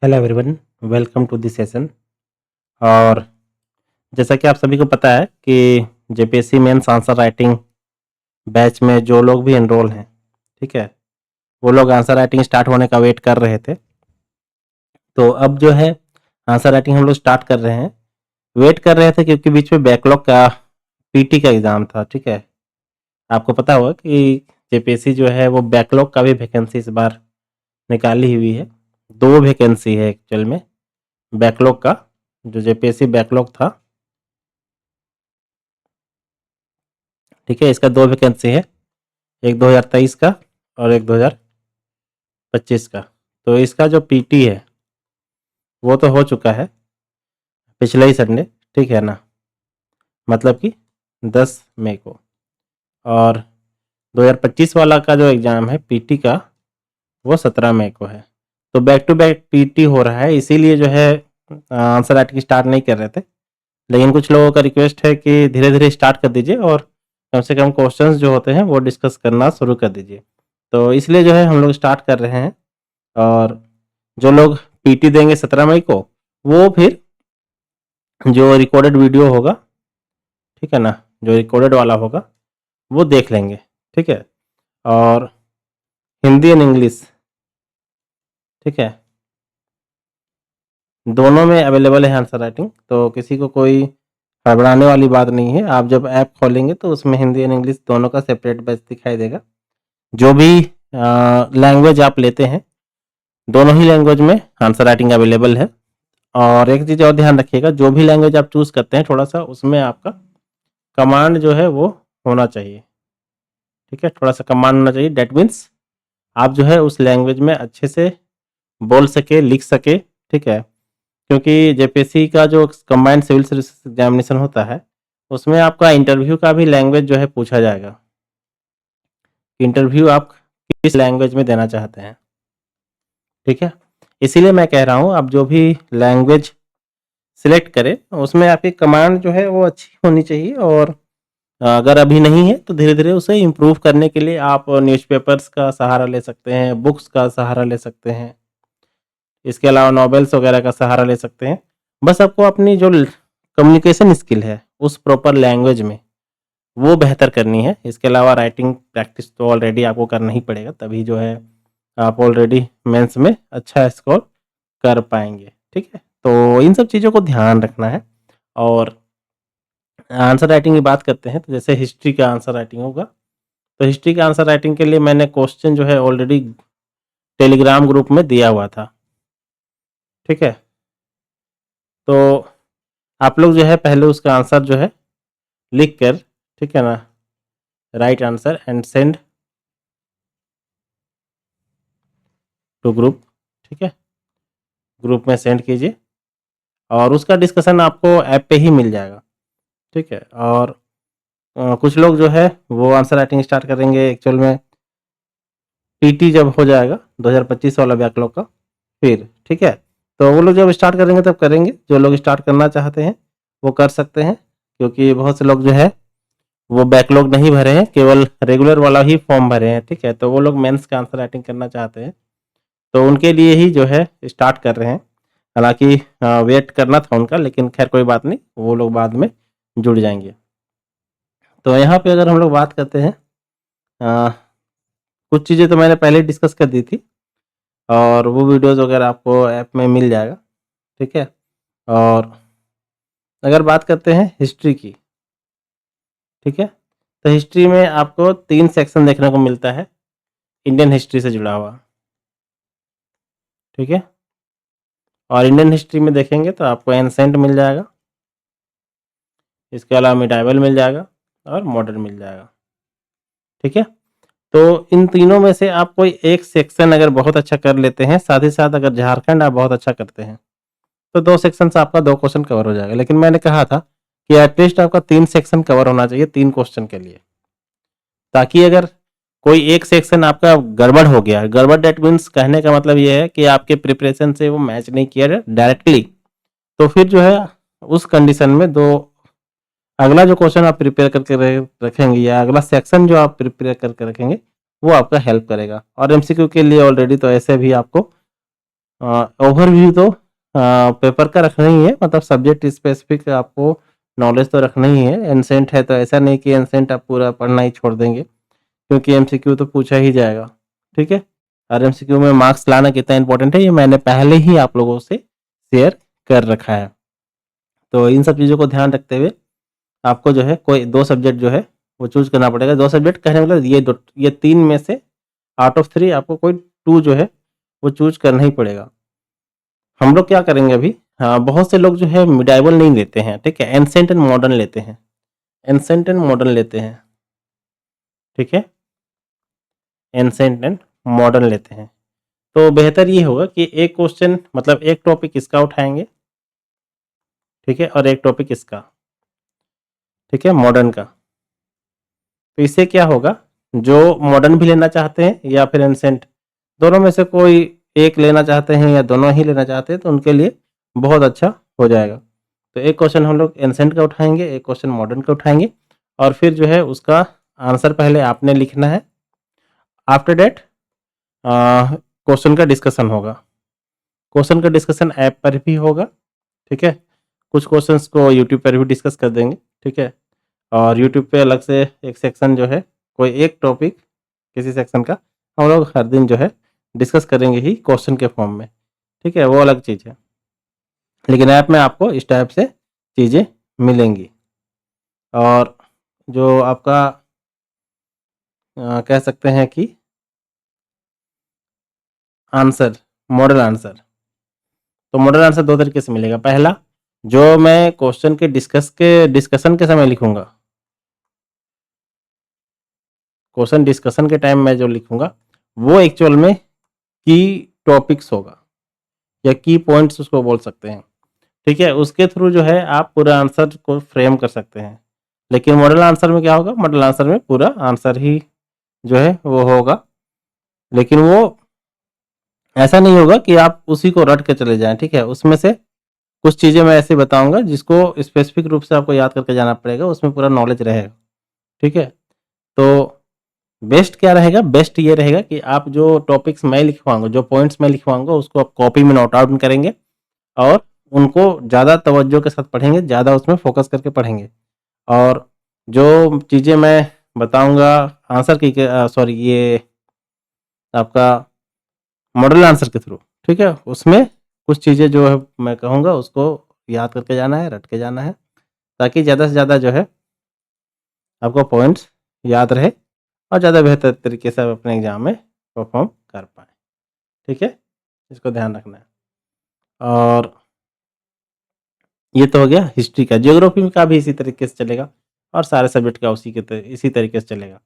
Hello everyone, welcome to this session. और जैसा कि आप सभी को पता है कि JPSC mains answer writing batch में जो लोग भी एनरोल हैं, ठीक है, वो लोग आंसर राइटिंग स्टार्ट होने का वेट कर रहे थे। तो अब जो है आंसर राइटिंग हम लोग स्टार्ट कर रहे हैं। वेट कर रहे थे क्योंकि बीच में बैकलॉग का पीटी का एग्ज़ाम था, ठीक है। आपको पता होगा कि जेपीएससी जो है वो बैकलॉग का भी वैकेंसी इस बार निकाली हुई है। 2 वैकेंसी है एक्चुअल में बैकलॉग का, जो जेपीएससी बैकलॉग था, ठीक है। इसका 2 वैकेंसी है, एक 2023 का और एक 2025 का। तो इसका जो पीटी है वो तो हो चुका है पिछले ही संडे, ठीक है ना, मतलब कि 10 मई को। और 2025 वाला का जो एग्ज़ाम है पीटी का, वो 17 मई को है। तो बैक टू बैक पीटी हो रहा है, इसीलिए जो है आंसर राइटिंग स्टार्ट नहीं कर रहे थे। लेकिन कुछ लोगों का रिक्वेस्ट है कि धीरे धीरे स्टार्ट कर दीजिए और कम से कम क्वेश्चंस जो होते हैं वो डिस्कस करना शुरू कर दीजिए। तो इसलिए जो है हम लोग स्टार्ट कर रहे हैं। और जो लोग पीटी देंगे 17 मई को, वो फिर जो रिकॉर्डेड वीडियो होगा, ठीक है ना, जो रिकॉर्डेड वाला होगा वो देख लेंगे, ठीक है। और हिंदी एंड इंग्लिश, ठीक है, दोनों में अवेलेबल है आंसर राइटिंग। तो किसी को कोई घबराने वाली बात नहीं है। आप जब ऐप खोलेंगे तो उसमें हिंदी एंड इंग्लिश दोनों का सेपरेट बैच दिखाई देगा। जो भी लैंग्वेज आप लेते हैं, दोनों ही लैंग्वेज में आंसर राइटिंग अवेलेबल है। और एक चीज़ और ध्यान रखिएगा, जो भी लैंग्वेज आप चूज़ करते हैं थोड़ा सा उसमें आपका कमांड जो है वो होना चाहिए, ठीक है। थोड़ा सा कमांड होना चाहिए, डेट मीन्स आप जो है उस लैंग्वेज में अच्छे से बोल सके, लिख सके, ठीक है। क्योंकि जेपीएससी का जो कंबाइंड सिविल सर्विस एग्जामिनेशन होता है, उसमें आपका इंटरव्यू का भी लैंग्वेज जो है पूछा जाएगा। इंटरव्यू आप किस लैंग्वेज में देना चाहते हैं, ठीक है। इसीलिए मैं कह रहा हूँ आप जो भी लैंग्वेज सिलेक्ट करें उसमें आपकी कमांड जो है वो अच्छी होनी चाहिए। और अगर अभी नहीं है तो धीरे धीरे उसे इम्प्रूव करने के लिए आप न्यूज़पेपर्स का सहारा ले सकते हैं, बुक्स का सहारा ले सकते हैं, इसके अलावा नॉवेल्स वगैरह का सहारा ले सकते हैं। बस आपको अपनी जो कम्युनिकेशन स्किल है उस प्रॉपर लैंग्वेज में वो बेहतर करनी है। इसके अलावा राइटिंग प्रैक्टिस तो ऑलरेडी आपको करना ही पड़ेगा, तभी जो है आप ऑलरेडी मेंस में अच्छा स्कोर कर पाएंगे, ठीक है। तो इन सब चीज़ों को ध्यान रखना है। और आंसर राइटिंग की बात करते हैं तो जैसे हिस्ट्री का आंसर राइटिंग होगा, तो हिस्ट्री का आंसर राइटिंग के लिए मैंने क्वेश्चन जो है ऑलरेडी टेलीग्राम ग्रुप में दिया हुआ था, ठीक है। तो आप लोग जो है पहले उसका आंसर जो है लिख कर, ठीक है ना, write answer and send to group, ठीक है, ग्रुप में सेंड कीजिए। और उसका डिस्कशन आपको ऐप पे ही मिल जाएगा, ठीक है। और कुछ लोग जो है वो आंसर राइटिंग स्टार्ट करेंगे एक्चुअल में पीटी जब हो जाएगा 2025 वाला बैकलॉग का, फिर ठीक है। तो वो लोग जब स्टार्ट करेंगे तब करेंगे, जो लोग स्टार्ट करना चाहते हैं वो कर सकते हैं। क्योंकि बहुत से लोग जो है वो बैकलॉग नहीं भरे हैं, केवल रेगुलर वाला ही फॉर्म भरे हैं, ठीक है। तो वो लोग मेंस का आंसर राइटिंग करना चाहते हैं, तो उनके लिए ही जो है स्टार्ट कर रहे हैं। हालांकि वेट करना था उनका, लेकिन खैर कोई बात नहीं, वो लोग बाद में जुड़ जाएंगे। तो यहाँ पे अगर हम लोग बात करते हैं, अ, कुछ चीज़ें तो मैंने पहले डिस्कस कर दी थी और वो वीडियोस वगैरह आपको ऐप में मिल जाएगा, ठीक है। और अगर बात करते हैं हिस्ट्री की, ठीक है, तो हिस्ट्री में आपको 3 सेक्शन देखने को मिलता है इंडियन हिस्ट्री से जुड़ा हुआ, ठीक है। और इंडियन हिस्ट्री में देखेंगे तो आपको एंसेंट मिल जाएगा, इसके अलावा मिडाइवल मिल जाएगा और मॉडर्न मिल जाएगा, ठीक है। तो इन तीनों में से आप कोई एक सेक्शन अगर बहुत अच्छा कर लेते हैं, साथ ही साथ अगर झारखंड आप बहुत अच्छा करते हैं, तो 2 सेक्शन से आपका 2 क्वेश्चन कवर हो जाएगा। लेकिन मैंने कहा था कि एटलीस्ट आपका 3 सेक्शन कवर होना चाहिए 3 क्वेश्चन के लिए, ताकि अगर कोई एक सेक्शन आपका गड़बड़ हो गया, गड़बड़ डेट मीन्स कहने का मतलब ये है कि आपके प्रिपरेशन से वो मैच नहीं किया डायरेक्टली, तो फिर जो है उस कंडीशन में दो अगला जो क्वेश्चन आप प्रिपेयर करके रखेंगे या अगला सेक्शन जो आप प्रिपेयर करके रखेंगे वो आपका हेल्प करेगा। और एमसीक्यू के लिए ऑलरेडी तो ऐसे भी आपको ओवरव्यू तो पेपर का रखना ही है, मतलब सब्जेक्ट स्पेसिफिक आपको नॉलेज तो रखना ही है। एंसेंट है तो ऐसा नहीं कि एंसेंट आप पूरा पढ़ना ही छोड़ देंगे, क्योंकि एमसीक्यू तो पूछा ही जाएगा, ठीक है। और एमसीक्यू में मार्क्स लाना कितना इंपॉर्टेंट है ये मैंने पहले ही आप लोगों से शेयर कर रखा है। तो इन सब चीज़ों को ध्यान रखते हुए आपको जो है कोई 2 सब्जेक्ट जो है वो चूज़ करना पड़ेगा। 2 सब्जेक्ट कहने मतलब ये 3 में से आउट ऑफ 3 आपको कोई 2 जो है वो चूज़ करना ही पड़ेगा। हम लोग क्या करेंगे अभी, हाँ, बहुत से लोग जो है मिडाइवल नहीं लेते हैं, ठीक है, एंसेंट एंड मॉडर्न लेते हैं, एंसेंट एंड मॉडर्न लेते हैं, ठीक है, एंसेंट एंड मॉडर्न लेते हैं। तो बेहतर ये होगा कि एक क्वेश्चन मतलब एक टॉपिक इसका उठाएंगे, ठीक है, और एक टॉपिक इसका, ठीक है, मॉडर्न का। तो इससे क्या होगा, जो मॉडर्न भी लेना चाहते हैं या फिर एंसेंट, दोनों में से कोई एक लेना चाहते हैं या दोनों ही लेना चाहते हैं तो उनके लिए बहुत अच्छा हो जाएगा। तो एक क्वेश्चन हम लोग एंसेंट का उठाएंगे, एक क्वेश्चन मॉडर्न का उठाएंगे, और फिर जो है उसका आंसर पहले आपने लिखना है। आफ्टर डेट क्वेश्चन का डिस्कशन होगा, क्वेश्चन का डिस्कशन ऐप पर भी होगा, ठीक है। कुछ क्वेश्चंस को यूट्यूब पर भी डिस्कस कर देंगे, ठीक है। और यूट्यूब पे अलग से एक सेक्शन जो है, कोई एक टॉपिक किसी सेक्शन का हम लोग हर दिन जो है डिस्कस करेंगे ही क्वेश्चन के फॉर्म में, ठीक है, वो अलग चीज़ है। लेकिन ऐप में आपको इस टाइप से चीज़ें मिलेंगी। और जो आपका कह सकते हैं कि आंसर, मॉडल आंसर, तो मॉडल आंसर 2 तरीके से मिलेगा। पहला, जो मैं क्वेश्चन के डिस्कशन के समय लिखूंगा, क्वेश्चन डिस्कशन के टाइम मैं जो लिखूंगा वो एक्चुअल में की टॉपिक्स होगा या की पॉइंट्स उसको बोल सकते हैं, ठीक है। उसके थ्रू जो है आप पूरा आंसर को फ्रेम कर सकते हैं। लेकिन मॉडल आंसर में क्या होगा, मॉडल आंसर में पूरा आंसर ही जो है वो होगा, लेकिन वो ऐसा नहीं होगा कि आप उसी को रट के चले जाएं, ठीक है। उसमें से कुछ चीज़ें मैं ऐसे बताऊंगा जिसको स्पेसिफिक रूप से आपको याद करके जाना पड़ेगा, उसमें पूरा नॉलेज रहेगा, ठीक है। तो बेस्ट क्या रहेगा, बेस्ट ये रहेगा कि आप जो टॉपिक्स मैं लिखवाऊंगा, जो पॉइंट्स मैं लिखवाऊंगा उसको आप कॉपी में नोट आउट करेंगे और उनको ज़्यादा तवज्जो के साथ पढ़ेंगे, ज़्यादा उसमें फोकस करके पढ़ेंगे। और जो चीज़ें मैं बताऊंगा आंसर की, सॉरी, ये आपका मॉडल आंसर के थ्रू, ठीक है, उसमें कुछ चीज़ें जो है मैं कहूँगा उसको याद करके जाना है, रट के जाना है, ताकि ज़्यादा से ज़्यादा जो है आपको पॉइंट्स याद रहे और ज़्यादा बेहतर तरीके से आप अपने एग्ज़ाम में परफॉर्म कर पाएँ, ठीक है। इसको ध्यान रखना है। और ये तो हो गया हिस्ट्री का। ज्योग्राफी का भी इसी तरीके से चलेगा और सारे सब्जेक्ट का इसी तरीके से चलेगा।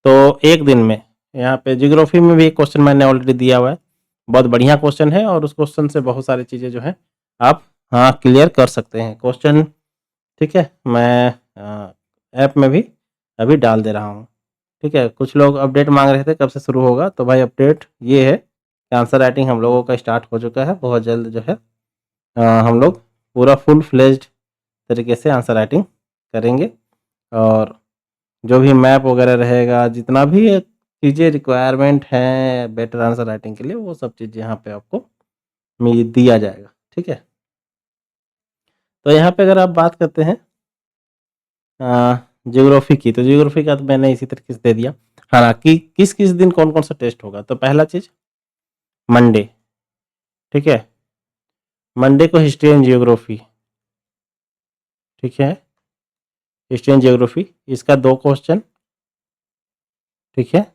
तो एक दिन में यहाँ पे ज्योग्राफी में भी एक क्वेश्चन मैंने ऑलरेडी दिया हुआ है, बहुत बढ़िया क्वेश्चन है और उस क्वेश्चन से बहुत सारी चीज़ें जो है आप हाँ क्लियर कर सकते हैं क्वेश्चन, ठीक है। मैं ऐप में भी अभी डाल दे रहा हूँ, ठीक है। कुछ लोग अपडेट मांग रहे थे कब से शुरू होगा, तो भाई अपडेट ये है कि आंसर राइटिंग हम लोगों का स्टार्ट हो चुका है। बहुत जल्द जो है हम लोग पूरा फुल फ्लेज्ड तरीके से आंसर राइटिंग करेंगे। और जो भी मैप वगैरह रहेगा, जितना भी चीज़ें रिक्वायरमेंट है बेटर आंसर राइटिंग के लिए, वो सब चीज़ यहाँ पे आपको दिया जाएगा, ठीक है। तो यहाँ पे अगर आप बात करते हैं ज्योग्राफी की, तो ज्योग्राफी का तो मैंने इसी तरीके से दे दिया। हालांकि किस किस दिन कौन कौन सा टेस्ट होगा, तो पहला चीज़ मंडे, ठीक है, मंडे को हिस्ट्री एंड जियोग्राफी, ठीक है, हिस्ट्री एंड जियोग्राफी, इसका 2 क्वेश्चन, ठीक है,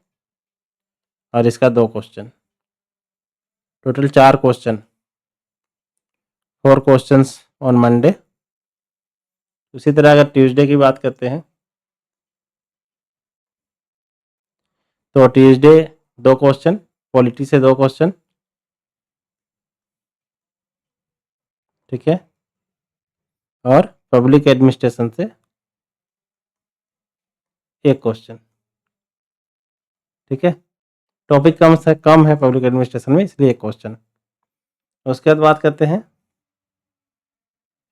और इसका 2 question, total 4 question, 4 questions on Monday. उसी तरह अगर ट्यूसडे की बात करते हैं तो ट्यूसडे 2 क्वेश्चन, पॉलिटी से 2 क्वेश्चन, ठीक है, और पब्लिक एडमिनिस्ट्रेशन से 1 क्वेश्चन, ठीक है। टॉपिक कम से कम है पब्लिक एडमिनिस्ट्रेशन में, इसलिए 1 क्वेश्चन। उसके बाद बात करते हैं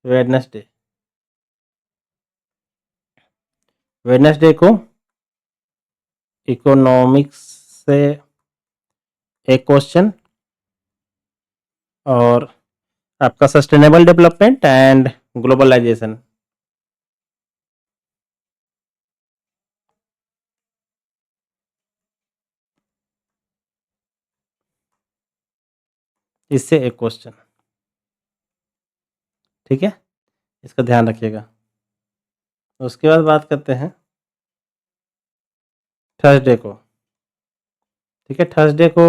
वेडनेसडे, वेडनेसडे को इकोनॉमिक्स से 1 क्वेश्चन, और आपका सस्टेनेबल डेवलपमेंट एंड ग्लोबलाइजेशन। इससे एक क्वेश्चन, ठीक है, इसका ध्यान रखिएगा। उसके बाद बात करते हैं थर्सडे को, ठीक है। थर्सडे को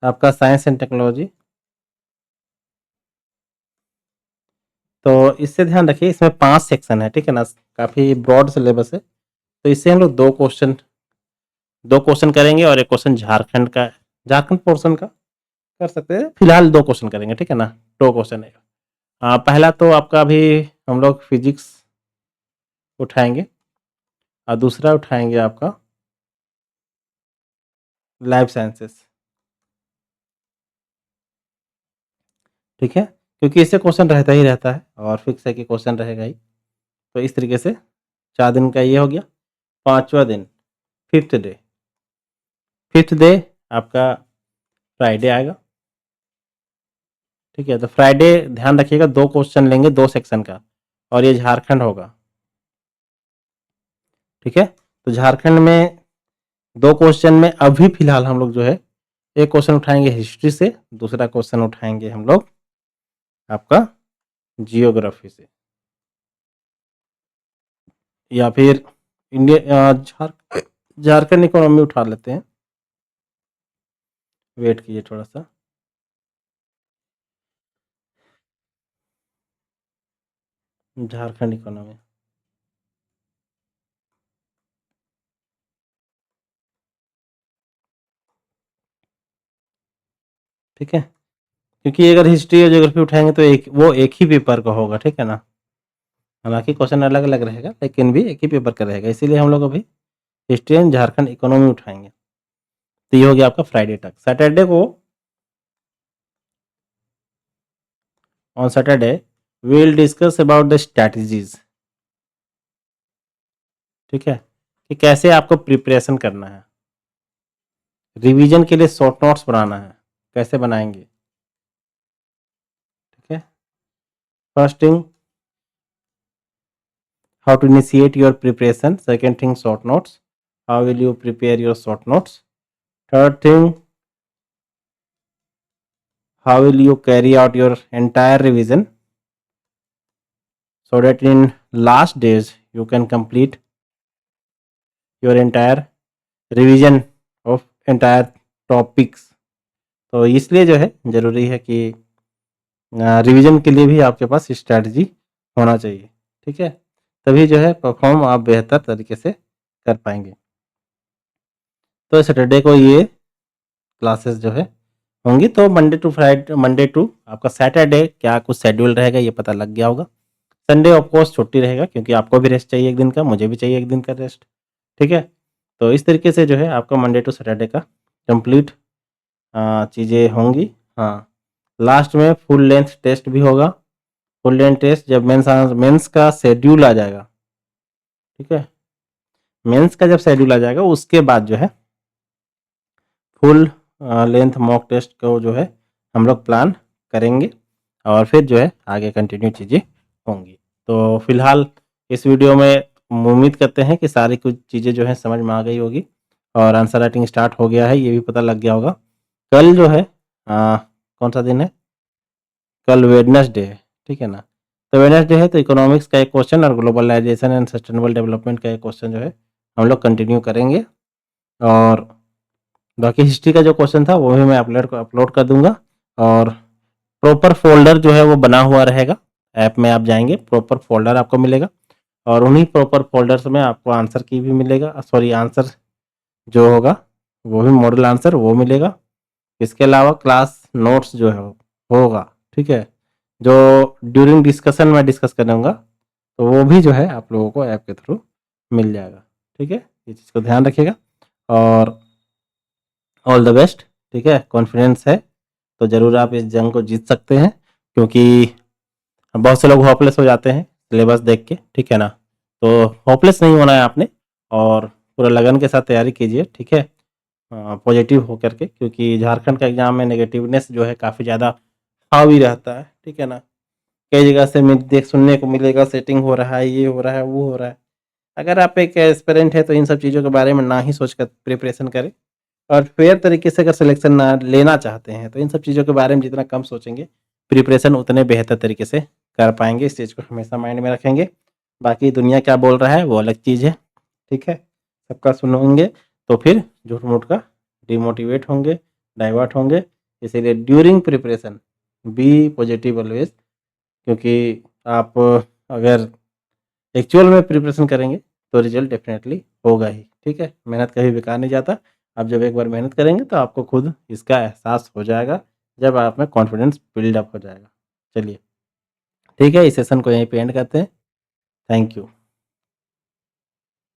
आपका साइंस एंड टेक्नोलॉजी, तो इससे ध्यान रखिए, इसमें 5 सेक्शन है, ठीक है ना, काफ़ी ब्रॉड सिलेबस है। तो इससे हम लोग दो क्वेश्चन करेंगे और एक क्वेश्चन झारखंड पोर्शन का कर सकते हैं। फिलहाल 2 क्वेश्चन करेंगे, ठीक है ना, 2 क्वेश्चन है। पहला तो आपका अभी हम लोग फिजिक्स उठाएंगे और दूसरा उठाएंगे आपका लाइफ साइंसेस, ठीक है, क्योंकि इससे क्वेश्चन रहता ही रहता है और फिक्स है कि क्वेश्चन रहेगा ही। तो इस तरीके से 4 दिन का ये हो गया। 5वां दिन फिफ्थ डे आपका फ्राइडे आएगा, ठीक है। तो फ्राइडे ध्यान रखिएगा, 2 क्वेश्चन लेंगे 2 सेक्शन का और ये झारखंड होगा, ठीक है। तो झारखंड में 2 क्वेश्चन में अभी फिलहाल हम लोग जो है एक क्वेश्चन उठाएंगे हिस्ट्री से, दूसरा क्वेश्चन उठाएंगे हम लोग आपका जियोग्राफी से, या फिर इंडिया झारखंड इकोनॉमी उठा लेते हैं। वेट कीजिए थोड़ा सा, झारखंड इकोनॉमी, ठीक है, क्योंकि अगर हिस्ट्री और ज्योग्राफी उठाएंगे तो एक ही पेपर का होगा, ठीक है ना। हालांकि क्वेश्चन अलग अलग रहेगा लेकिन भी एक ही पेपर का रहेगा, इसीलिए हम लोग अभी हिस्ट्री एंड झारखंड इकोनॉमी उठाएंगे। तो ये हो गया आपका फ्राइडे तक। सैटरडे को, on Saturday we will discuss about the strategies, ठीक है, कि कैसे आपको प्रिपरेशन करना है, रिवीजन के लिए शॉर्ट नोट्स बनाना है, कैसे बनाएंगे, ठीक है। First thing, how to initiate your preparation. Second thing, short notes, how will you prepare your short notes. Third thing, how will you carry out your entire revision so that in last days you can complete your entire revision of entire topics. तो इसलिए जो है ज़रूरी है कि revision के लिए भी आपके पास स्ट्रैटेजी होना चाहिए, ठीक है, तभी जो है परफॉर्म आप बेहतर तरीके से कर पाएंगे। तो सैटरडे को ये क्लासेस जो है होंगी। तो मंडे टू आपका सैटरडे क्या कुछ शेड्यूल रहेगा ये पता लग गया होगा। संडे ऑफ कोर्स छुट्टी रहेगा, क्योंकि आपको भी रेस्ट चाहिए एक दिन का, मुझे भी चाहिए एक दिन का रेस्ट, ठीक है। तो इस तरीके से जो है आपका मंडे टू सैटरडे का कंप्लीट चीज़ें होंगी। हाँ, लास्ट में फुल लेंथ टेस्ट भी होगा। फुल लेंथ टेस्ट जब मेंस का शेड्यूल आ जाएगा, ठीक है, मेंस का जब शेड्यूल आ जाएगा उसके बाद जो है फुल लेंथ मॉक टेस्ट को जो है हम लोग प्लान करेंगे और फिर जो है आगे कंटिन्यू चीज़ें होंगी। तो फिलहाल इस वीडियो में उम्मीद करते हैं कि सारी कुछ चीज़ें जो है समझ में आ गई होगी और आंसर राइटिंग स्टार्ट हो गया है, ये भी पता लग गया होगा। कल जो है कौन सा दिन है, कल वेडनेसडे है, ठीक है ना। तो वेडनेसडे है तो इकोनॉमिक्स का एक क्वेश्चन और ग्लोबलाइजेशन एंड सस्टेनेबल डेवलपमेंट का एक क्वेश्चन जो है हम लोग कंटिन्यू करेंगे। और बाकी हिस्ट्री का जो क्वेश्चन था वो भी मैं अपलोड कर दूंगा और प्रॉपर फोल्डर जो है वो बना हुआ रहेगा। ऐप में आप जाएंगे, प्रॉपर फोल्डर आपको मिलेगा और उन्हीं प्रॉपर फोल्डर्स में आपको आंसर की भी मिलेगा, सॉरी आंसर जो होगा वो भी मॉडल आंसर वो मिलेगा। इसके अलावा क्लास नोट्स जो है होगा, ठीक है, जो ड्यूरिंग डिस्कशन में डिस्कस करूँगा तो वो भी जो है आप लोगों को ऐप के थ्रू मिल जाएगा, ठीक है। इस चीज़ को ध्यान रखिएगा और ऑल द बेस्ट, ठीक है। कॉन्फिडेंस है तो ज़रूर आप इस जंग को जीत सकते हैं, क्योंकि बहुत से लोग होपलेस हो जाते हैं सिलेबस देख के, ठीक है ना। तो होपलेस नहीं होना है आपने और पूरा लगन के साथ तैयारी कीजिए, ठीक है। पॉजिटिव होकर के, क्योंकि झारखंड का एग्ज़ाम में नेगेटिवनेस जो है काफ़ी ज़्यादा हावी रहता है, ठीक है ना? कई जगह से देख सुनने को मिलेगा सेटिंग हो रहा है, ये हो रहा है, वो हो रहा है। अगर आप एक एस्पिरेंट है तो इन सब चीज़ों के बारे में ना ही सोचकर प्रिपरेशन करें, और फेयर तरीके से अगर सिलेक्शन ना लेना चाहते हैं तो इन सब चीज़ों के बारे में जितना कम सोचेंगे, प्रिपरेशन उतने बेहतर तरीके से कर पाएँगे। इस चीज़ को हमेशा माइंड में रखेंगे। बाकी दुनिया क्या बोल रहा है वो अलग चीज़ है, ठीक है? सबका सुनेंगे तो फिर झूठ-मूठ का डिमोटिवेट होंगे, डाइवर्ट होंगे। इसीलिए during preparation be positive always, क्योंकि आप अगर एक्चुअल में प्रिपरेशन करेंगे तो रिजल्ट डेफ़िनेटली होगा ही, ठीक है? मेहनत कभी बेकार नहीं जाता। आप जब एक बार मेहनत करेंगे तो आपको खुद इसका एहसास हो जाएगा, जब आप में कॉन्फिडेंस बिल्ड अप हो जाएगा। चलिए, ठीक है, इस सेशन को यहीं पे एंड करते हैं। Thank you.